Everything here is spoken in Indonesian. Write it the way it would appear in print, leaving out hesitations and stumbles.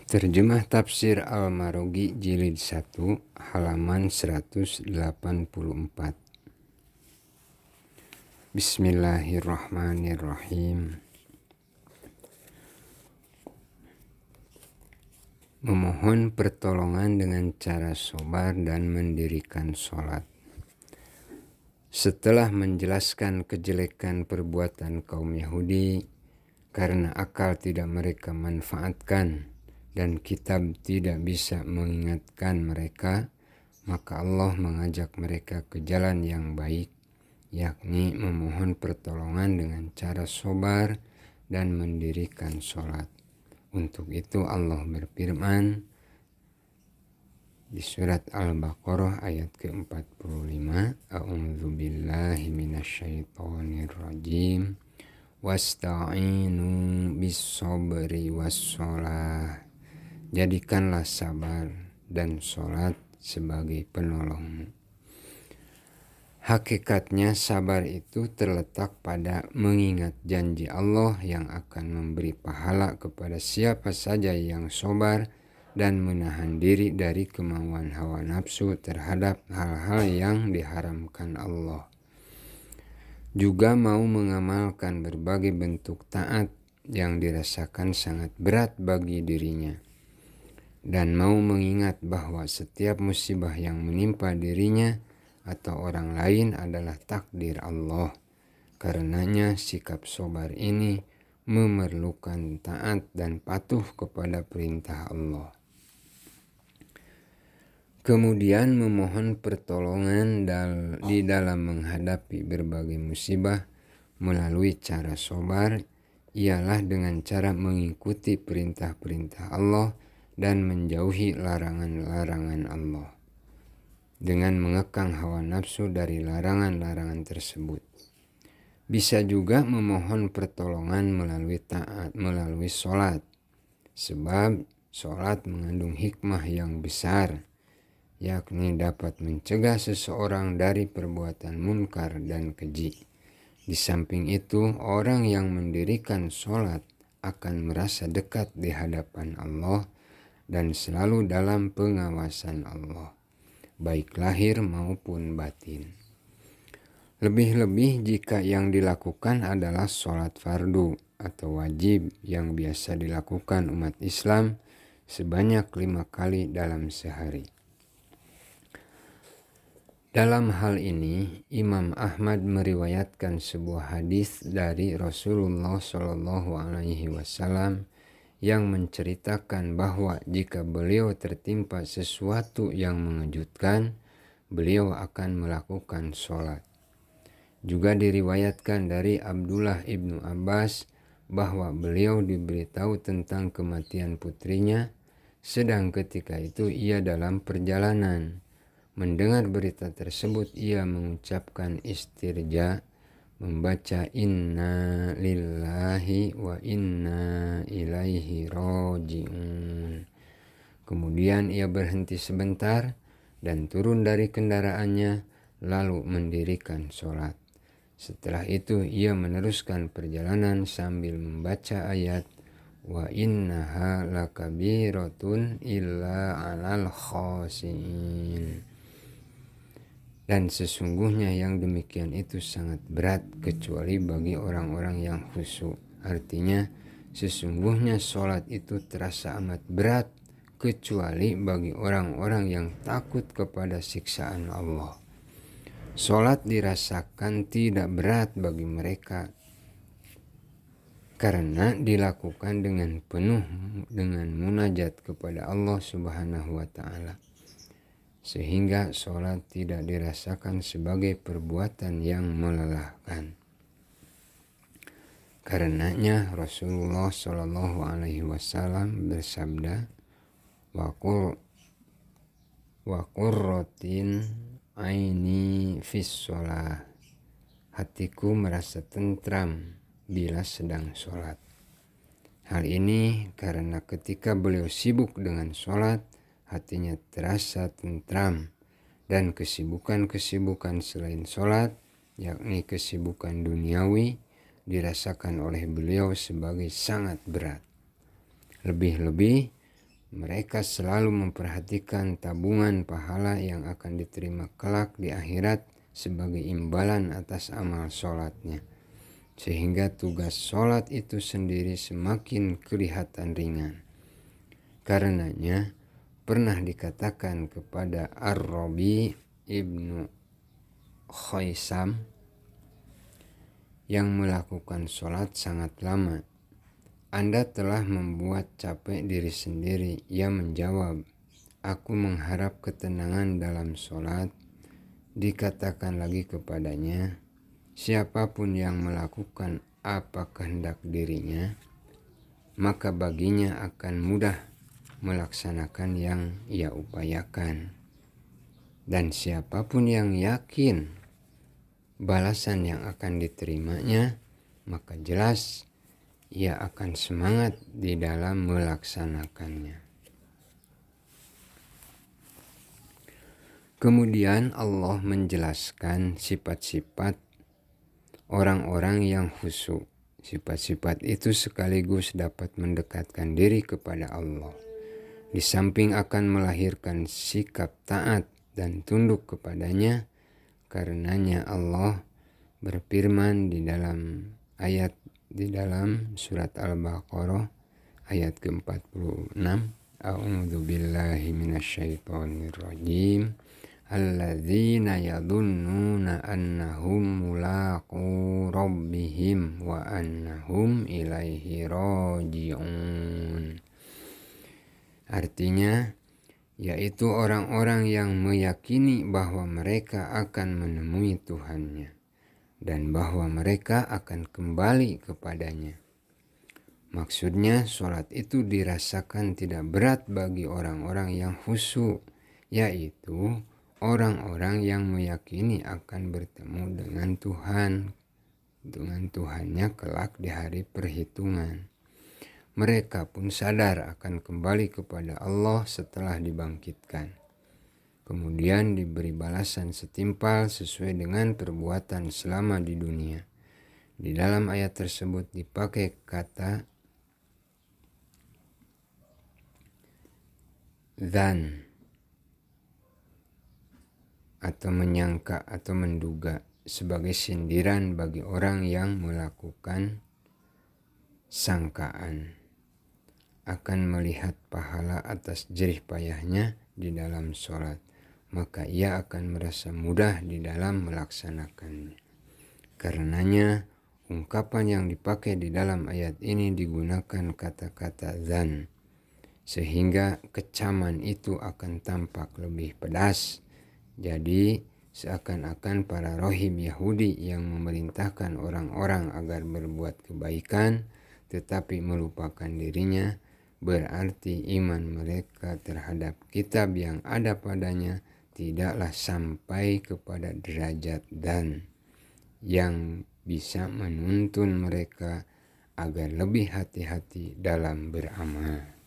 Terjemah Tafsir Al-Marogi Jilid 1 halaman 184. Bismillahirrahmanirrahim. Memohon pertolongan dengan cara sabar dan mendirikan sholat. Setelah menjelaskan kejelekan perbuatan kaum Yahudi karena akal tidak mereka manfaatkan dan kitab tidak bisa mengingatkan mereka, maka Allah mengajak mereka ke jalan yang baik, yakni memohon pertolongan dengan cara sabar dan mendirikan sholat. Untuk itu Allah berfirman di surat Al-Baqarah ayat ke-45, A'udzubillahi minasyaitonirrajim, wasta'inu bis-sabri was-sholah. Jadikanlah sabar dan sholat sebagai penolongmu. Hakikatnya sabar itu terletak pada mengingat janji Allah yang akan memberi pahala kepada siapa saja yang sabar dan menahan diri dari kemauan hawa nafsu terhadap hal-hal yang diharamkan Allah. Juga mau mengamalkan berbagai bentuk taat yang dirasakan sangat berat bagi dirinya. Dan mau mengingat bahwa setiap musibah yang menimpa dirinya atau orang lain adalah takdir Allah. Karenanya sikap sabar ini memerlukan taat dan patuh kepada perintah Allah. Kemudian memohon pertolongan di dalam menghadapi berbagai musibah melalui cara sabar ialah dengan cara mengikuti perintah-perintah Allah dan menjauhi larangan-larangan Allah, dengan mengekang hawa nafsu dari larangan-larangan tersebut. Bisa juga memohon pertolongan melalui taat, melalui sholat, sebab sholat mengandung hikmah yang besar, yakni dapat mencegah seseorang dari perbuatan munkar dan keji. Di samping itu, orang yang mendirikan sholat akan merasa dekat di hadapan Allah dan selalu dalam pengawasan Allah, baik lahir maupun batin. Lebih-lebih jika yang dilakukan adalah sholat fardu atau wajib yang biasa dilakukan umat Islam sebanyak 5 kali dalam sehari. Dalam hal ini, Imam Ahmad meriwayatkan sebuah hadis dari Rasulullah SAW yang menceritakan bahwa jika beliau tertimpa sesuatu yang mengejutkan, beliau akan melakukan sholat. Juga diriwayatkan dari Abdullah ibnu Abbas bahwa beliau diberitahu tentang kematian putrinya, sedang ketika itu ia dalam perjalanan. Mendengar berita tersebut, ia mengucapkan istirja, membaca inna lillahi wa inna ilaihi raji'un. Kemudian ia berhenti sebentar dan turun dari kendaraannya, lalu mendirikan sholat. Setelah itu ia meneruskan perjalanan sambil membaca ayat wa innaha lakabiratun illa 'alal khashiin. Dan sesungguhnya yang demikian itu sangat berat kecuali bagi orang-orang yang khusyuk. Artinya sesungguhnya sholat itu terasa amat berat kecuali bagi orang-orang yang takut kepada siksaan Allah. Sholat dirasakan tidak berat bagi mereka karena dilakukan dengan penuh dengan munajat kepada Allah Subhanahu wa Ta'ala, sehingga sholat tidak dirasakan sebagai perbuatan yang melelahkan. Karenanya Rasulullah SAW bersabda, wa qurratin aini fis sholah, hatiku merasa tentram bila sedang sholat. Hal ini karena ketika beliau sibuk dengan sholat, hatinya terasa tentram, dan kesibukan-kesibukan selain sholat, yakni kesibukan duniawi, dirasakan oleh beliau sebagai sangat berat. Lebih-lebih mereka selalu memperhatikan tabungan pahala yang akan diterima kelak di akhirat sebagai imbalan atas amal sholatnya, sehingga tugas sholat itu sendiri semakin kelihatan ringan. Karenanya pernah dikatakan kepada Ar-Rabi ibnu Khaisam yang melakukan sholat sangat lama, "Anda telah membuat capek diri sendiri." Ia menjawab, "Aku mengharap ketenangan dalam sholat." Dikatakan lagi kepadanya, "Siapapun yang melakukan apa kehendak dirinya, maka baginya akan mudah melaksanakan yang ia upayakan. Dan siapapun yang yakin balasan yang akan diterimanya, maka jelas ia akan semangat di dalam melaksanakannya." Kemudian Allah menjelaskan sifat-sifat orang-orang yang khusyuk. Sifat-sifat itu sekaligus dapat mendekatkan diri kepada Allah, di samping akan melahirkan sikap taat dan tunduk kepadanya. Karenanya Allah berfirman di dalam surat Al-Baqarah ayat ke-46, A'udzu billahi minasyaitonir rajim. Alladzina yadhunnuna annahum mulaqu rabbihim wa annahum ilaihi raji'un. Artinya, yaitu orang-orang yang meyakini bahwa mereka akan menemui Tuhannya dan bahwa mereka akan kembali kepadanya. Maksudnya, sholat itu dirasakan tidak berat bagi orang-orang yang khusyuk, yaitu orang-orang yang meyakini akan bertemu dengan Tuhannya kelak di hari perhitungan. Mereka pun sadar akan kembali kepada Allah setelah dibangkitkan, kemudian diberi balasan setimpal sesuai dengan perbuatan selama di dunia. Di dalam ayat tersebut dipakai kata dzan atau menyangka atau menduga sebagai sindiran bagi orang yang melakukan sangkaan akan melihat pahala atas jerih payahnya di dalam sholat, maka ia akan merasa mudah di dalam melaksanakannya. Karenanya ungkapan yang dipakai di dalam ayat ini digunakan kata-kata dzan, sehingga kecaman itu akan tampak lebih pedas. Jadi seakan-akan para rohim Yahudi yang memerintahkan orang-orang agar berbuat kebaikan tetapi melupakan dirinya, berarti iman mereka terhadap kitab yang ada padanya tidaklah sampai kepada derajat dan yang bisa menuntun mereka agar lebih hati-hati dalam beramal.